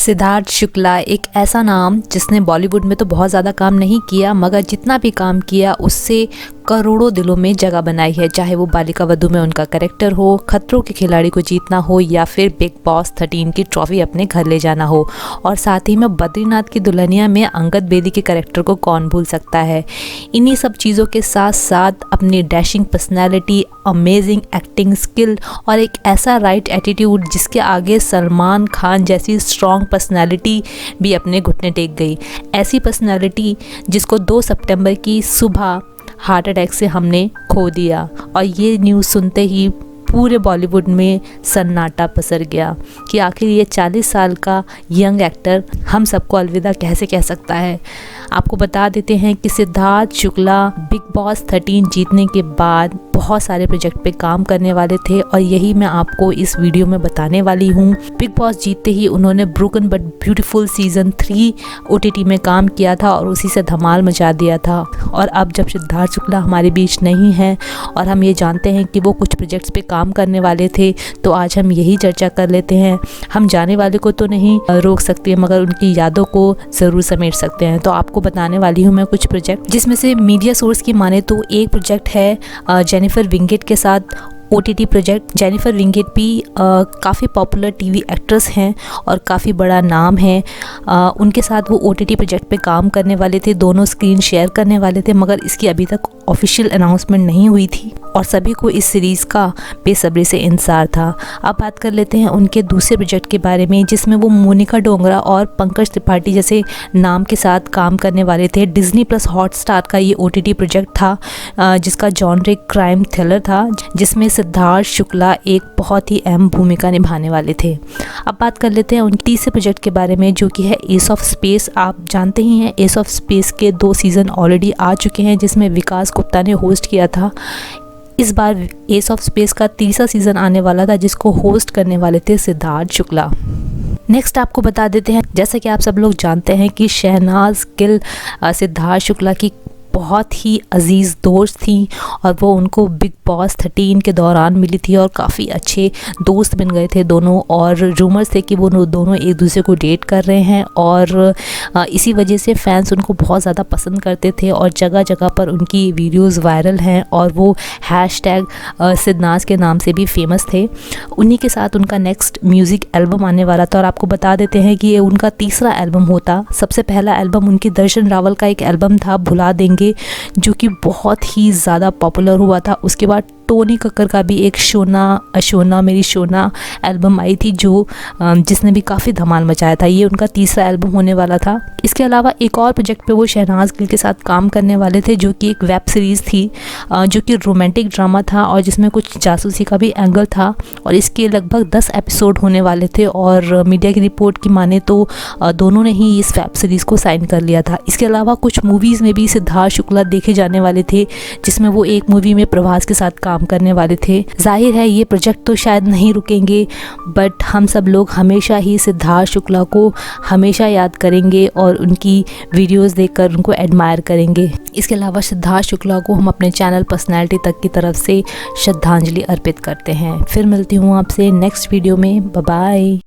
सिद्धार्थ शुक्ला एक ऐसा नाम जिसने बॉलीवुड में तो बहुत ज़्यादा काम नहीं किया, मगर जितना भी काम किया उससे करोड़ों दिलों में जगह बनाई है। चाहे वो बालिका वधू में उनका कैरेक्टर हो, खतरों के खिलाड़ी को जीतना हो, या फिर बिग बॉस 13 की ट्रॉफी अपने घर ले जाना हो। और साथ ही में बद्रीनाथ की दुल्हनिया में अंगद बेदी के कैरेक्टर को कौन भूल सकता है। इन्हीं सब चीज़ों के साथ साथ अपनी dashing personality, amazing acting skill और एक ऐसा राइट एटीट्यूड जिसके आगे सलमान खान जैसी स्ट्रॉन्ग पर्सनैलिटी भी अपने घुटने टेक गई। ऐसी पर्सनैलिटी जिसको 2 सितंबर की सुबह हार्ट अटैक से हमने खो दिया। और ये न्यूज़ सुनते ही पूरे बॉलीवुड में सन्नाटा पसर गया कि आखिर ये 40 साल का यंग एक्टर हम सबको अलविदा कैसे कह सकता है। आपको बता देते हैं कि सिद्धार्थ शुक्ला बिग बॉस 13 जीतने के बाद बहुत सारे प्रोजेक्ट पे काम करने वाले थे और यही मैं आपको इस वीडियो में बताने वाली हूँ। बिग बॉस जीतते ही उन्होंने broken but beautiful season 3 OTT में काम किया था और उसी से धमाल मचा दिया था। और अब जब सिद्धार्थ शुक्ला हमारे बीच नहीं है और हम ये जानते हैं कि वो कुछ प्रोजेक्ट्स पे काम करने वाले थे, तो आज हम यही चर्चा कर लेते हैं। हम जाने वाले को तो नहीं रोक सकते, मगर उनकी यादों को ज़रूर समेट सकते हैं। तो आपको बताने वाली हूँ मैं कुछ प्रोजेक्ट, जिसमें से मीडिया सोर्स की माने तो एक प्रोजेक्ट है जेनिफर विंगेट के साथ OTT प्रोजेक्ट। जेनिफर विंगेट भी काफ़ी पॉपुलर TV एक्ट्रेस हैं और काफ़ी बड़ा नाम है। उनके साथ वो OTT प्रोजेक्ट पे काम करने वाले थे, दोनों स्क्रीन शेयर करने वाले थे, मगर इसकी अभी तक ऑफिशियल अनाउंसमेंट नहीं हुई थी और सभी को इस सीरीज़ का बेसब्री से इंतज़ार था। अब बात कर लेते हैं उनके दूसरे प्रोजेक्ट के बारे में, जिसमें वो मोनिका डोंगरा और पंकज त्रिपाठी जैसे नाम के साथ काम करने वाले थे। डिज्नी प्लस हॉटस्टार का ये OTT प्रोजेक्ट था, जिसका जॉनर क्राइम थ्रिलर था, जिसमें सिद्धार्थ शुक्ला एक बहुत ही अहम भूमिका निभाने वाले थे। अब बात कर लेते हैं उनके तीसरे प्रोजेक्ट के बारे में, जो कि है एस ऑफ स्पेस। आप जानते ही हैं एस ऑफ स्पेस के 2 सीज़न ऑलरेडी आ चुके हैं, जिसमें विकास गुप्ता ने होस्ट किया था। इस बार एस ऑफ स्पेस का तीसरा सीज़न आने वाला था, जिसको होस्ट करने वाले थे सिद्धार्थ शुक्ला। नेक्स्ट आपको बता देते हैं, जैसा कि आप सब लोग जानते हैं कि शहनाज गिल सिद्धार्थ शुक्ला की बहुत ही अजीज़ दोस्त थी और वो उनको बिग बॉस 13 के दौरान मिली थी और काफ़ी अच्छे दोस्त बन गए थे दोनों। और रूमर्स थे कि वो दोनों एक दूसरे को डेट कर रहे हैं और इसी वजह से फैंस उनको बहुत ज़्यादा पसंद करते थे और जगह जगह पर उनकी वीडियोस वायरल हैं और वो हैशटैग सिद्धनाज के नाम से भी फेमस थे। उन्हीं के साथ उनका नेक्स्ट म्यूज़िक एल्बम आने वाला था और आपको बता देते हैं कि ये उनका तीसरा एल्बम होता। सबसे पहला एल्बम उनकी दर्शन रावल का एक एल्बम था भुला देंगे, जो कि बहुत ही ज़्यादा पॉपुलर हुआ था। उसके बाद टोनी कक्कर का भी एक शोना मेरी शोना एल्बम आई थी, जिसने भी काफ़ी धमाल मचाया था। ये उनका तीसरा एल्बम होने वाला था। इसके अलावा एक और प्रोजेक्ट पे वो शहनाज गिल के साथ काम करने वाले थे, जो कि एक वेब सीरीज़ थी, जो कि रोमांटिक ड्रामा था और जिसमें कुछ जासूसी का भी एंगल था। और इसके लगभग 10 एपिसोड होने वाले थे और मीडिया की रिपोर्ट की माने तो दोनों ने ही इस वेब सीरीज़ को साइन कर लिया था। इसके अलावा कुछ मूवीज़ में भी सिद्धार्थ शुक्ला देखे जाने वाले थे, जिसमें वो एक मूवी में प्रभास के साथ काम करने वाले थे। जाहिर है ये प्रोजेक्ट तो शायद नहीं रुकेंगे, बट हम सब लोग हमेशा ही सिद्धार्थ शुक्ला को हमेशा याद करेंगे और उनकी वीडियोस देखकर उनको एडमायर करेंगे। इसके अलावा सिद्धार्थ शुक्ला को हम अपने चैनल पर्सनैलिटी तक की तरफ से श्रद्धांजलि अर्पित करते हैं। फिर मिलती हूँ आपसे नेक्स्ट वीडियो में। Bye bye.